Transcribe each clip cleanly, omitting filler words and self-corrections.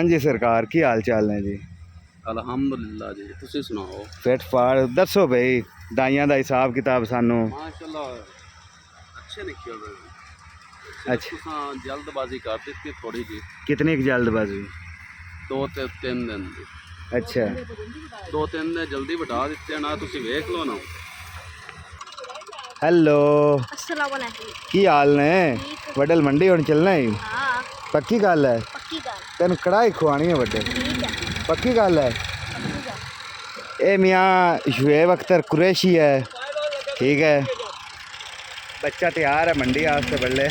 हाँ जी सरकार की हाल चाल ने जी? अलहमदुलिल्लाह जी, तुसी सुनाओ। फिट फाड़ दसो भाई दाइयां दा हिसाब किताब सानू। माशाल्लाह अच्छे निकले हुए। अच्छा, तुसां जल्दबाजी कर दी थोड़ी जी। कितनी की जल्दबाजी? 2-3 दिन दी। अच्छा 2-3 दिन जल्दी बढ़ा दिते ना, तुसी वेख लो ना। हेलो अस्सलाम वालेकुम। की हाल ने? वडल मंडी हुण चलना है? हाँ पक्की गल है? पक्की गल। तेन कढ़ाई खुआनी है वड्डे? ठीक है पक्की गल है? पक्की गल। ये मियाँ शुएब अख्तर कुरैशी है, ठीक है। बच्चा तैयार है मंडी आस्ते बल्ले।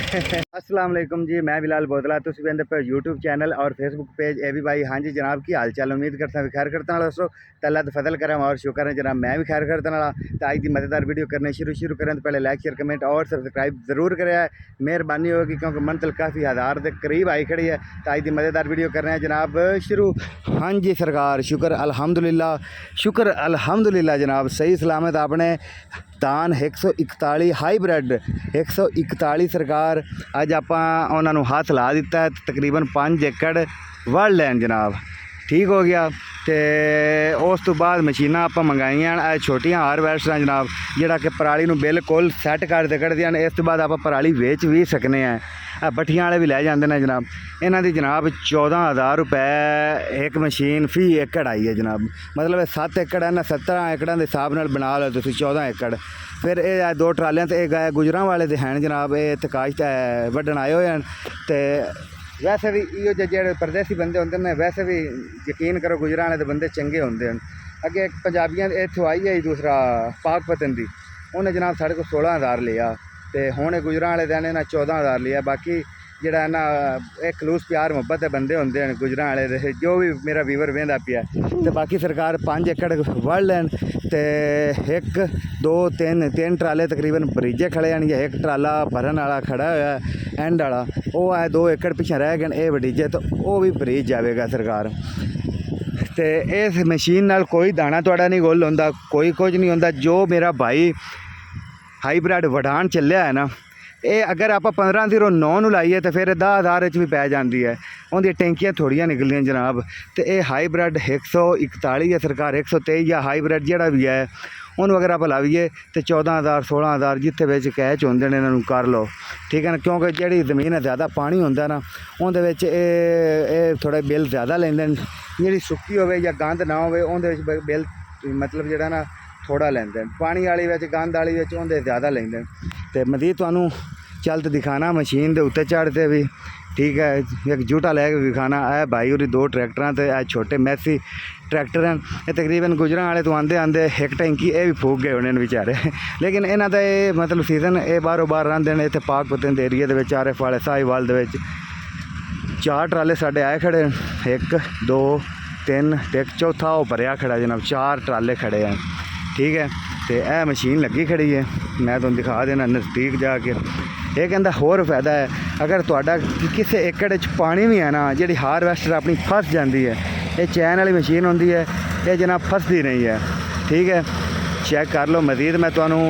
अस्सलाम वालेकुम जी, मैं बिलाल बोतला, तुसीं वेंदे पे यूट्यूब चैनल और फेसबुक पेज ए बी भाई। हाँ जी जनाब की हाल चाल? उम्मीद करता खैर करता दोस्तों। तल्ला तो फजल करम और शुक्र है जनाब मैं भी खैर करता वाला। तो आज की मज़ेदार वीडियो करने शुरू करें तो पहले लाइक शेयर कमेंट और सब्सक्राइब जरूर करें, मेहरबानी होगी क्योंकि मंजिल काफ़ी हज़ार के करीब आई खड़ी है। तो आज की मज़ेदार वीडियो कर रहे हैं जनाब शुरू। हाँ जी सरकार शुक्र अल्हम्दुलिल्लाह जनाब सही सलामत। आपने धान 141 हाईब्रिड 141 सरकार अज आपां उन्हां नूं हाथ ला दिता है। तकरीबन 5 एकड़ वड़ लैन जनाब, ठीक हो गया। तो उस तो बाद मशीनां आपां मंगाइयां छोटियां हारवैस्टरां जनाब, जिहड़ा कि पराली नूं बिल्कुल सैट कर कढ़दियां ने। इस तो बाद आपां पराली वेच भी सकने हैं, भट्ठियां वाले भी लै जांदे ने जनाब। इन्हां दी जनाब 14,000 रुपए एक मशीन फी एकड़ आई है जनाब। मतलब 7 एकड़ है ना, 17 एकड़ां दे हिसाब नाल बना लो तुसीं 14 एकड़। फिर ये 2 ट्रालियां ते गाय गुजरां वाले दे हैं जनाब। ये तकाश वड्डण आए हुए हैं। तो वैसे भी इो जो परदेसी बंदे होंगे ने, वैसे भी यकीन करो गुजरां वाले बंदे चंगे होंगे हैं। अगे एक पंजाबियां इत्थों आई है दूसरा पाकपतन दी, उन्हें जनाब साढ़े को 16,000 लिया। तो हुण गुजरां वाले देने ना 14,000 लिया। बाकी जिहड़ा ना एक खलूस प्यार मुहब्बत बंदे होंगे हैं गुजरां वाले दे, जो भी मेरा व्यूवर वेंदा पिया। तो बाकी सरकार 5 एकड़ वड़ लैन। तो 1 2 3 ट्राले तकरीबन बरीजे खड़े हैं, या एक ट्राला भरन वाला खड़ा होया एंड वाला, वो है 2 एकड़ पिछे रह गए ये वडीजे, तो वो भी बरीज जाएगा सरकार। तो इस मशीन नाल कोई दाना तुहाडा नहीं गुल होंदा, कोई कुछ नहीं होंदा। जो मेरा भाई हाईब्रिड वडान चलिया है ना, ये अगर आप 1509 लाइए तो फिर 10,000 भी पै जाती है। उनकी टैंकियां थोड़ियां निकलियां जनाब। तो ये हाईब्रिड 141 है सरकार 123 या हाईब्रिड जोड़ा भी है उन्होंने अगर आप लाइए तो 14,000 16,000 जिथे बिच कैच होंगे ने इन्हों कर लो, ठीक है ना। क्योंकि जी जमीन है ज़्यादा पानी होंगे ना, उन्हें थोड़े बिल ज़्यादा लेंदे। जी सुक्की हो या गंद ना हो बिल मतलब जोड़ा ना थोड़ा लेंदे। पानी वाली गंद वाली उन्हें ज़्यादा लेंदे। तो मजीद तुहानूं चल तो दिखाना मशीन के उत्ते चढ़ते भी, ठीक है। एक जूटा लैके दिखाना है भाई और 2 ट्रैक्टर तो है छोटे मैसी ट्रैक्टर हैं। ये तकरीबन गुजरां वाले तो आंदे आंदे एक टैंकी ये भी फूक गए उन्हें बेचारे। लेकिन इन्हों का ये मतलब सीजन ये बारों बार रहिंदे ने। इत्थे पाकपतन के एरिए के आरे फाले साहिवाल दे 4 ट्राले साढ़े आए खड़े, 1 2 3 ते एक चौथा वो भरिया खड़ा जनाब। 4 ट्राले खड़े हैं, ठीक है। तो यह मशीन लगी खड़ी है, मैं तुहानूं दिखा देना नज़दीक जाके। ये कहता होर फायदा है, अगर तुहाडा किसी एकड़ पानी भी है ना, जी हारवैस्टर अपनी फस जाती है, ये चैन वाली मशीन होंदी है, ये जनाब फसदी नहीं है, ठीक है। चेक कर लो मजीद मैं तुहानूं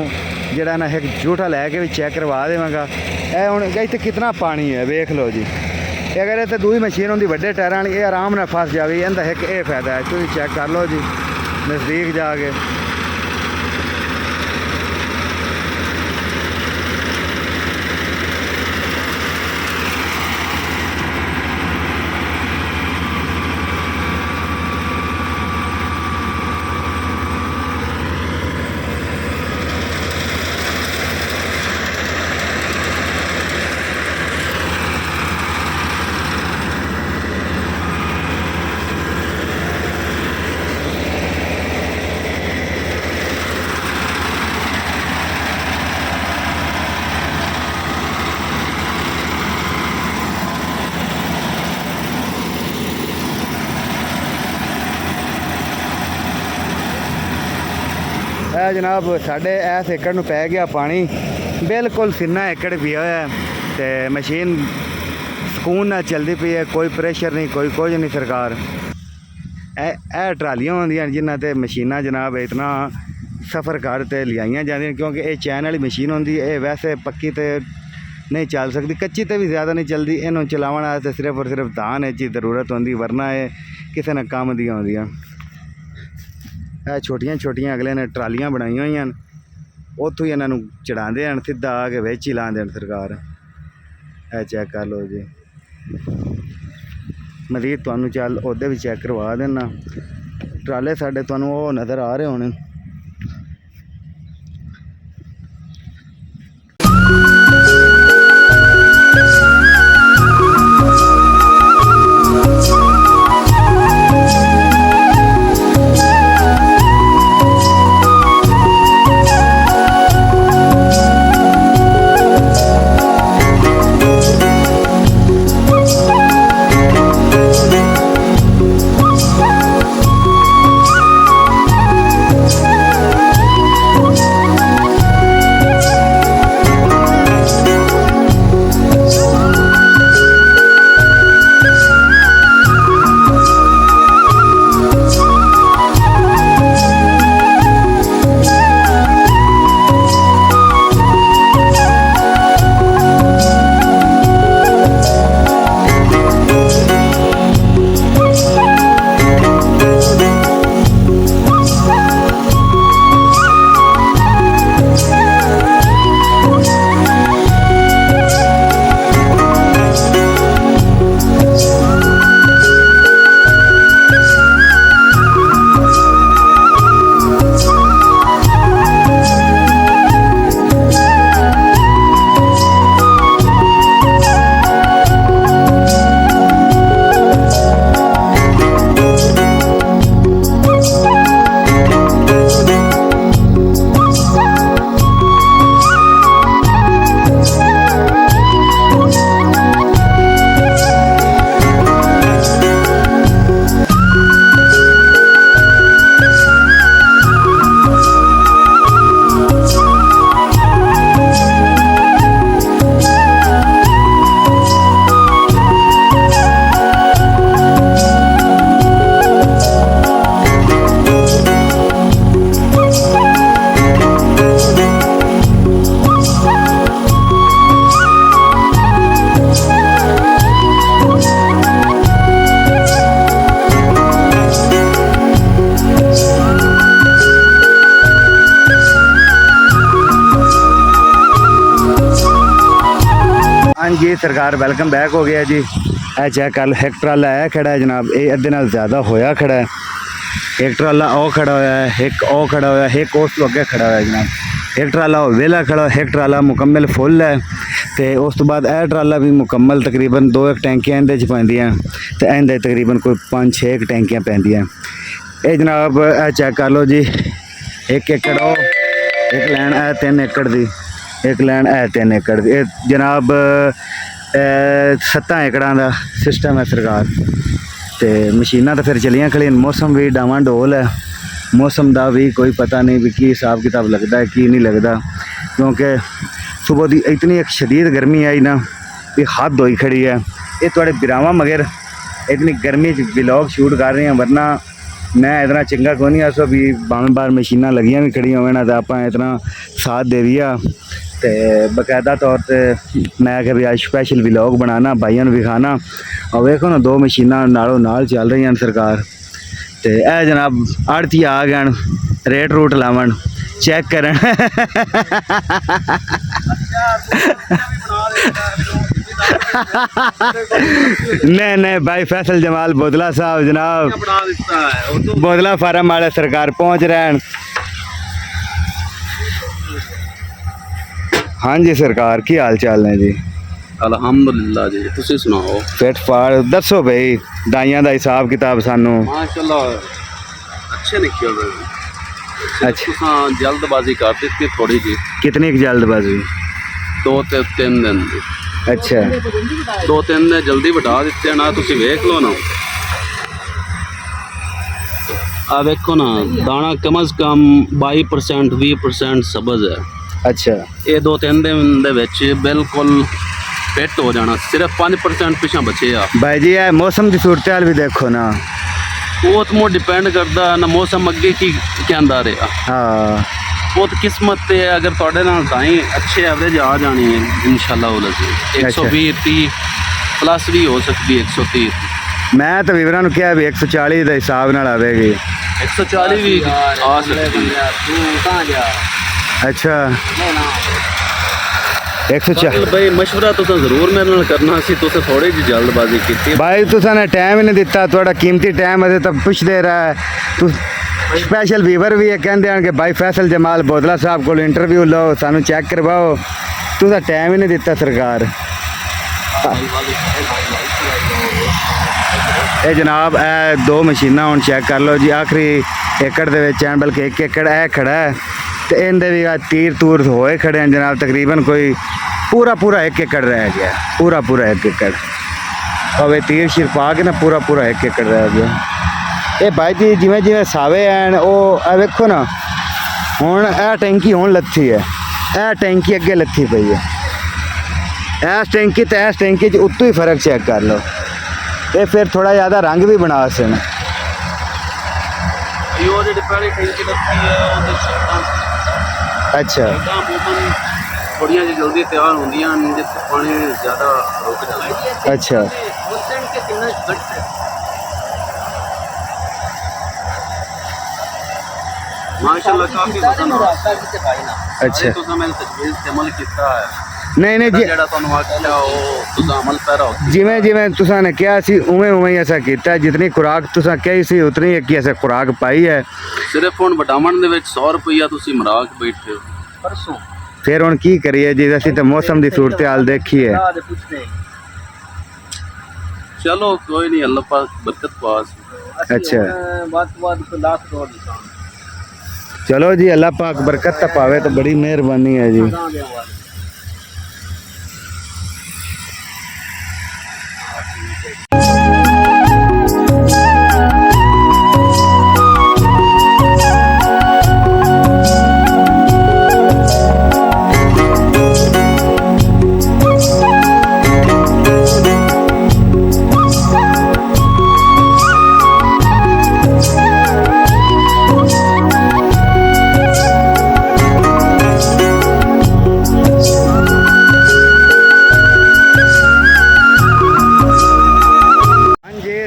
जिहड़ा ना एक जूठा लैके भी चेक करवा देवांगा। ये हुण इत्थे कितना पानी है वेख लो जी। अगर इत्थे दूई मशीन होंदी वड्डे टायरां वाली, ये आराम नाल फस जावे। इहदा एक ये फायदा है, तुसीं चेक कर लो जी नज़दीक जाके। जनाब साढ़े इस एकड़ में पै गया पानी, बिल्कुल सिन्ना एकड़ पिया होया। तो मशीन सुकून नाल चलती पई है, कोई प्रेशर नहीं कोई कुछ नहीं सरकार। ए ट्रालियां होंदियां जिन्हां ते मशीनां जनाब इतना सफ़र कर ते लियाइयां जांदियां, क्योंकि ये चैन वाली मशीन होंदी है। वैसे पक्की तो नहीं चल सकती, कच्ची तो भी ज़्यादा नहीं चलती। इन्हों चलावन वास्ते सिर्फ और सिर्फ धान है जी ज़रूरत होंगी, वरना ये किसी ने काम दी आउंदियां। छोटियां छोटियां अगले ने ट्रालियां बनाई हुई हैं, उत्थों ही इन्हों चढ़ाते हैं, सीधा आके विच ही लाते हैं सरकार। चेक कर लो जी, मजीद तुहानू चल उहदे भी चेक करवा देना। ट्राले साडे तुहानू वो नज़र आ रहे होने। हाँ जी सरकार वेलकम बैक हो गया जी। ए चेक कर लो, एक ट्राला है खड़ा है जनाब, ये अद्धे नाल ज़्यादा होया खड़ा है। एक ट्राला ओ खड़ा होया है, एक ओ खड़ा होया है, एक उस तो अगे खड़ा होया है जनाब। एक ट्राला वेला खड़ा, एक ट्राला मुकम्मल फुल है। तो उस तो बाद यह ट्राला भी मुकम्मल तकरीबन 2 टैंकियां इहदे च पैंदियां, तो इहदे तकरीबन कोई 5-6 टैंकियां पैंदियां। ये जनाब चेक कर लो जी, 1 एकड़ ओ, एक लैन है 3 एकड़ दी, एक लैन है 3 एकड़ दी। ये जनाब 7 एकड़ां दा सिस्टम है सरकार। तो मशीनां तो फिर चलियां खड़ियां, मौसम भी डावां-डोल है, मौसम का भी कोई पता नहीं भी की हिसाब किताब लगता है की नहीं लगता, क्योंकि सुबह की इतनी एक शदीद गर्मी आई ना भी हद होई खड़ी है। ये थोड़े बिरावां मगर इतनी गर्मी व्लॉग शूट कर रहे हैं, वरना मैं इतना चंगा को नहीं असो भी भावें बार मशीनां लगियां भी खड़ियां होवे ना तो आप इतना साथ दे दिया। तो बाकायदा तौर पर मैं कि भी आज स्पैशल व्लॉग बनाना, भाइयों को विखाना। और वेखो ना 2 मशीनां नालों नाल चल रही हैं सरकार। तो यह जनाब आड़ती आ गए रेट रूट लावन चेक करन। नहीं नहीं भाई फैसल जमाल बोदला साहब जनाब बोदला फार्म वाले सरकार पहुंच रहे हैं। हाँ जी सरकार की हाल चाल ने जी? अल्हम्दुलिल्लाह जी, तुसी सुनाओ? फिट फाड़ दसो भाई, दाइयां दा हिसाब किताब सानू। माशाल्लाह अच्छे निकल रहे हैं। अच्छा हाँ जल्दबाजी कर दी थोड़ी जी। कितनी की जल्दबाजी? 2-3 दिन दी। अच्छा 2-3 दिन जल्दी बढ़ा दिते ना, तुसी वेख लो ना। आ देखो ना दाना कम से कम 22% 20% सब्ज़ है। अच्छा ये 2-3 दिन दे विच बिल्कुल फिट हो जाना, सिर्फ 5% पिछा बचे आ। भाई जी ये मौसम की सूरत हाल भी देखो ना, वो तो डिपेंड करता ना मौसम अगे की कहता रहा। हाँ ਬਹੁਤ ਕਿਸਮਤ ਤੇ ਹੈ, ਅਗਰ ਤੁਹਾਡੇ ਨਾਲ ਤਾਂ ਹੀ ਅੱਛੇ ਐਵਰੇਜ ਆ ਜਾਣੀ ਹੈ ਇਨਸ਼ਾਅੱਲਾ ਉਹ ਲਜ਼ੀਜ਼ 120 30 ਪਲੱਸ ਵੀ ਹੋ ਸਕਦੀ ਹੈ 130 ਮੈਂ ਤਾਂ ਵੀਵਰਾਂ ਨੂੰ ਕਿਹਾ ਵੀ 140 ਦੇ ਹਿਸਾਬ ਨਾਲ ਆਵੇਗੀ 140 ਵੀ ਆ ਸਕਦੀ ਹੈ। ਅੱਛਾ 140 ਭਾਈ ਮਸ਼ਵਰਾ ਤੁਸੀਂ ਜ਼ਰੂਰ ਮੇਰੇ ਨਾਲ ਕਰਨਾ ਸੀ, ਤੁਸੀਂ ਥੋੜੀ ਜਿਹੀ ਜਲਦਬਾਜ਼ੀ ਕੀਤੀ। ਭਾਈ ਤੁਸੀਂ ਨੇ ਟਾਈਮ ਹੀ ਨਹੀਂ ਦਿੱਤਾ, ਤੁਹਾਡਾ ਕੀਮਤੀ ਟਾਈਮ ਅਜੇ ਤੱਕ ਪੁੱਛਦੇ ਰਹਾ ਤੂੰ ਸਪੈਸ਼ਲ ਵੀਵਰ ਵੀ ਇਹ ਕਹਿੰਦੇ ਹਨ ਕਿ ਭਾਈ ਫੈਸਲ ਜਮਾਲ ਬੋਦਲਾ ਸਾਹਿਬ ਕੋਲ ਇੰਟਰਵਿਊ ਲਓ, ਸਾਨੂੰ ਚੈੱਕ ਕਰਵਾਓ, ਤੁਸੀਂ ਟਾਈਮ ਹੀ ਨਹੀਂ ਦਿੱਤਾ ਸਰਕਾਰ। ਇਹ ਜਨਾਬ ਇਹ ਦੋ ਮਸ਼ੀਨਾਂ ਹੁਣ ਚੈੱਕ ਕਰ ਲਓ ਜੀ, ਆਖਰੀ ਏਕੜ ਦੇ ਵਿੱਚ ਐਨ, ਬਲਕਿ 1 ਏਕੜ ਇਹ ਖੜਾ ਹੈ ਤੇ ਇਹਦੇ ਵੀ ਆ ਤੀਰ ਤੂਰ ਹੋਏ ਖੜੇ ਹਨ ਜਨਾਬ, ਤਕਰੀਬਨ ਕੋਈ ਪੂਰਾ 1 ਏਕੜ ਰਹਿ ਗਿਆ, ਪੂਰਾ 1 ਏਕੜ ਭਾਵੇਂ ਤੀਰ ਸ਼ੀਰ ਪਾ ਕੇ ਨਾ ਪੂਰਾ 1 ਏਕੜ ਰਹਿ ਗਿਆ। ਇਹ ਭਾਈ ਜੀ ਜਿਵੇਂ ਸਾਵੇ ਹਨ ਉਹ ਇਹ ਵੇਖੋ ਨਾ, ਹੁਣ ਇਹ ਟੈਂਕੀ ਹੁਣ ਲੱਥੀ ਹੈ, ਇਹ ਟੈਂਕੀ ਅੱਗੇ ਲੱਥੀ ਪਈ ਹੈ, ਇਸ ਟੈਂਕੀ ਤੇ ਇਸ ਟੈਂਕੀ 'ਚ ਉੱਤੋਂ ਹੀ ਫਰਕ ਚੈੱਕ ਕਰ ਲਓ। ਇਹ ਫਿਰ ਥੋੜਾ ਜ਼ਿਆਦਾ ਰੰਗ ਵੀ ਬਣਾ ਸਨ। ਇਹ ਜਿਹੜੀ ਪਹਿਲੀ ਟੈਂਕੀ ਲੱਗੀ ਹੈ ਉਹਦੇ ਸ਼ੀਟਾਂ ਅੱਛਾ ਥੋੜੀਆਂ ਜਿਹੀ ਜਲਦੀ ਤਿਆਰ ਹੁੰਦੀਆਂ ਹਨ ਜਿੱਥੇ ਪਾਣੀ ਜ਼ਿਆਦਾ ਰੁਕ ਜਾਂਦਾ ਹੈ। ਅੱਛਾ ਮਾਸ਼ਾਅੱਲਾ ਕਾਫੀ ਵਜ਼ਨ ਹੋ ਅੱਛਾ ਤੁਸੀਂ ਮੈਨੂੰ ਤਜਵੀਜ਼ ਤੇ ਅਮਲ ਕੀਤਾ ਹੈ, ਨਹੀਂ ਜੀ, ਜਿਹੜਾ ਤੁਹਾਨੂੰ ਆਖਿਆ ਉਹ ਤੁਸੀਂ ਅਮਲ ਪੈਰਾ ਹੋ। ਜਿਵੇਂ ਤੁਸੀਂ ਨੇ ਕਿਹਾ ਸੀ ਉਵੇਂ ਹੀ ਅਸਾਂ ਕੀਤਾ, ਜਿਤਨੀ ਖੁਰਾਕ ਤੁਸੀਂ ਕਹੀ ਸੀ ਉਤਨੀ ਇੱਕ ਹੀ ਅਸਾਂ ਖੁਰਾਕ ਪਾਈ ਹੈ। ਸਿਰਫ ਹੁਣ ਵਟਾਮਣ ਦੇ ਵਿੱਚ 100 ਰੁਪਈਆ ਤੁਸੀਂ ਮਰਾ ਕੇ ਬੈਠੇ ਹੋ ਪਰਸੋਂ। ਫਿਰ ਹੁਣ ਕੀ ਕਰੀਏ ਜੀ, ਅਸੀਂ ਤਾਂ ਮੌਸਮ ਦੀ ਸੂਰਤ ਹਾਲ ਦੇਖੀਏ। ਚਲੋ ਕੋਈ ਨਹੀਂ, ਅੱਲਾਹ ਪਾਕ ਬਰਕਤ ਪਾਸ। ਅੱਛਾ ਲੱਖ ਕਰੋੜ ਨਿਸ਼ਾਨ। ਚਲੋ ਜੀ, ਅੱਲਾਹ ਪਾਕ ਬਰਕਤ ਤਾਂ ਪਾਵੇ ਤਾਂ ਬੜੀ ਮਿਹਰਬਾਨੀ ਹੈ ਜੀ।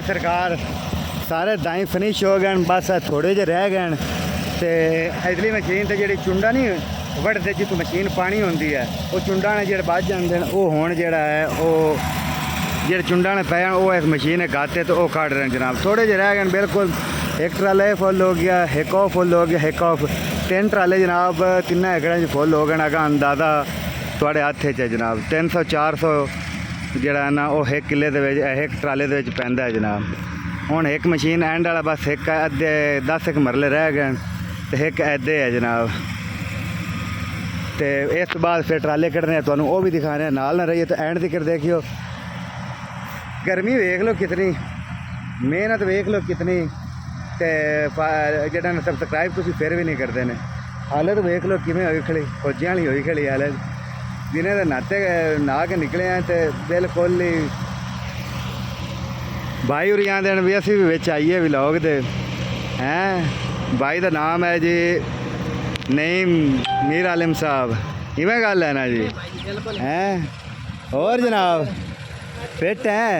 ਸਰਕਾਰ ਸਾਰੇ ਦਾਈ ਫਿਨਿਸ਼ ਹੋ ਗਏ, ਬਸ ਥੋੜੇ ਜਿਹੇ ਰਹਿ ਗਏ ਤੇ ਇਧਰਲੀ ਮਸ਼ੀਨ ਤੇ ਜਿਹੜੀ ਚੁੰਡਾ ਨਹੀਂ ਵੱਢਦੇ ਜਿੱਥੋਂ ਮਸ਼ੀਨ ਪਾਣੀ ਹੁੰਦੀ ਹੈ, ਉਹ ਚੁੰਡਾ ਨੇ ਜਿਹੜੇ ਵੱਜ ਜਾਂਦੇ ਨੇ ਉਹ ਹੁਣ ਜਿਹੜਾ ਹੈ ਉਹ ਜਿਹੜੇ ਚੁੰਡਾ ਨੇ ਪੈ ਜਾਣ ਉਹ ਇਸ ਮਸ਼ੀਨ ਨੇ ਗਾਤੇ ਤੇ ਉਹ ਕੱਢ ਰਹੇ ਜਨਾਬ। ਥੋੜੇ ਜਿਹੇ ਰਹਿ ਗਏ ਬਿਲਕੁਲ, ਇੱਕ ਟਰਾਲਾ ਫੁੱਲ ਹੋ ਗਿਆ, ਇੱਕ ਉਹ ਫੁੱਲ ਹੋ ਗਿਆ, ਇੱਕ ਆਫ 3 ਟਰਾਲੇ ਜਨਾਬ 3 ਏਕੜਾਂ 'ਚ ਫੁੱਲ ਹੋ ਗਏ। ਅਗਾ ਅੰਦਾਜ਼ਾ ਤੁਹਾਡੇ ਹੱਥ 'ਚ ਹੈ ਜਨਾਬ, 300 400 ਜਿਹੜਾ ਨਾ ਉਹ 1 ਕਿੱਲੇ ਦੇ ਵਿੱਚ ਇੱਕ ਟਰਾਲੇ ਦੇ ਵਿੱਚ ਪੈਂਦਾ ਹੈ ਜਨਾਬ। ਹੁਣ ਇੱਕ ਮਸ਼ੀਨ ਐਂਡ ਵਾਲਾ ਬਸ ਇੱਕ ਅੱਧੇ 10 ਇੱਕ ਮਰਲੇ ਰਹਿ ਗਏ ਤੇ ਇੱਕ ਐਦੇ ਹੈ ਜਨਾਬ। ਤੇ ਇਸ ਤੋਂ ਬਾਅਦ ਫਿਰ ਟਰਾਲੇ ਕੱਢਣੇ ਤੁਹਾਨੂੰ ਉਹ ਵੀ ਦਿਖਾਣੇ ਨਾਲ ਨਾ ਰਹੀਏ ਤਾਂ ਐਂਡ ਤੱਕ ਦੇਖਿਓ। ਗਰਮੀ ਵੇਖ ਲਓ ਕਿਤਨੀ, ਮਿਹਨਤ ਵੇਖ ਲਓ ਕਿਤਨੀ, ਤੇ ਜਿਹੜਾ ਨਾ ਸਬਸਕ੍ਰਾਈਬ ਤੁਸੀਂ ਫਿਰ ਵੀ ਨਹੀਂ ਕਰਦੇ ਨੇ। ਹਾਲਤ ਵੇਖ ਲਓ ਕਿਵੇਂ ਹੋਈ ਖੜੀ, ਫੌਜੀਆਂ ਵਾਲੀ ਹੋਈ ਖੜੀ ਹਾਲਤ, ਜਿਨ੍ਹਾਂ ਦੇ ਨਾਤੇ ਨਹਾ ਕੇ ਨਿਕਲੇ ਆ ਤੇ ਬਿਲਕੁਲ ਹੀ भाई उरी आते हैं भी असी भी विच आइए व्लॉग दे हैं। भाई का नाम है जी नईम मीर आलिम साहब, इवें गल है ना जी हैं। और जनाब फिट हैं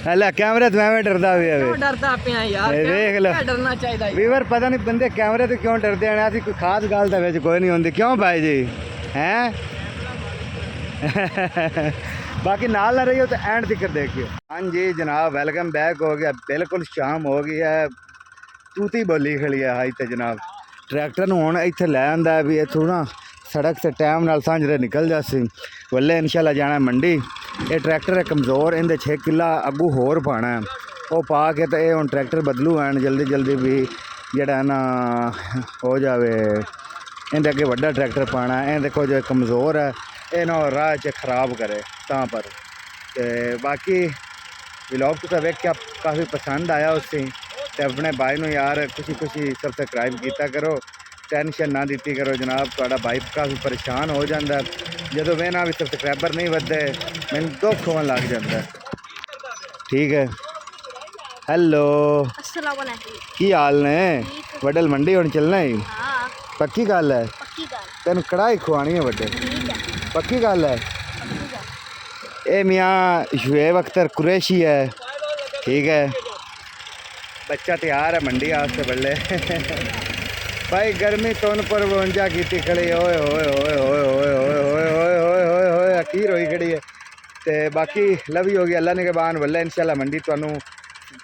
अल्लाह कैमरे तो मैं डरदा भी है, डरदा पिया यार, देख लो डरना चाहिए वीवर पता नहीं बंदे कैमरे तो क्यों डरते हैं, ऐसी कोई खास गल तो विच कोई नहीं होंदी क्यों भाई जी हैं। बाकी नाल ना रही हो तो एंड तक देखियो। हाँ जी जनाब वेलकम बैक हो गया, बिल्कुल शाम हो गई है, तूती बोली खड़ी है हाई तो जनाब। ट्रैक्टर हुण इत्थे लै आंदा भी इत्थों ना सड़क से टाइम नाल सांझरे निकल जासी, वल्ले इंशाल्लाह जाना मंडी। ये ट्रैक्टर है कमज़ोर, इहदे 6 किला अगू होर पाना है, वो पा के तो ये हुण ट्रैक्टर बदलू हैं जल्दी जल्दी भी जिहड़ा ना हो जावे। इहदे अगे वड्डा ट्रैक्टर पाना है, देखो जो कमज़ोर है ये ना राह च खराब करे तां पर। ते बाकी व्लॉग तो वेख्या काफ़ी पसंद आया उससे, तो अपने भाई नूं यार खुशी खुशी सबसक्राइब किया करो, टेंशन ना दी करो जनाब। तुहाडा भाई काफ़ी परेशान हो जाता है जो वे ना भी सबसक्राइबर नहीं वधदे, मैनूं दुख होने लग जाता है। ठीक है हेलो अस्सलाम वालेकुम। की हाल ने? वडल मंडी हुण चलना ही हाँ ਪੱਕੀ ਗੱਲ ਹੈ ਪੱਕੀ ਗੱਲ ਤੈਨੂੰ ਕੜਾਈ ਖਵਾਣੀ ਹੈ ਵੱਡੇ ਠੀਕ ਹੈ ਪੱਕੀ ਗੱਲ ਹੈ ਪੱਕੀ ਗੱਲ ਇਹ ਮਿयाँ शुएब अख्तर कुरैशी है ठीक है बच्चा तैयार है मंडी वास्ते बल्ले भाई गर्मी तुन पर 52 की खड़ी ओए होए होए होए होए होए होए होए होए होए होए अखीर होई खड़ी है ते बाकी लवी होगी अल्लाह ने के बान बल्ले इंशाल्लाह मंडी तुहानू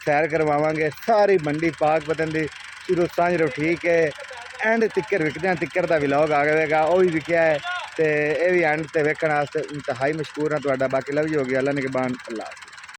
सैर करवावांगे सारी मंडी पाक पतन दी शुरू सांझ रो ठीक है एंड तिक्कर विकदे तिक्कर दा व्लॉग आ गएगा ਉਹ ਵੀ ਵਿਕਿਆ ਹੈ ਤੇ ਇਹ ਵੀ ਐਂਡ ਤੇ ਵੇਖਣ ਵਾਸਤੇ ਇੰਤਹਾਈ ਮਸ਼ਕੂਰ ਹਾਂ ਤੁਹਾਡਾ ਬਾਕੀ ਲਵ ਜੀ ਹੋ ਗਿਆ ਅੱਲਾ ਨੇ ਕੇ ਬਾਨ ਅੱਲਾ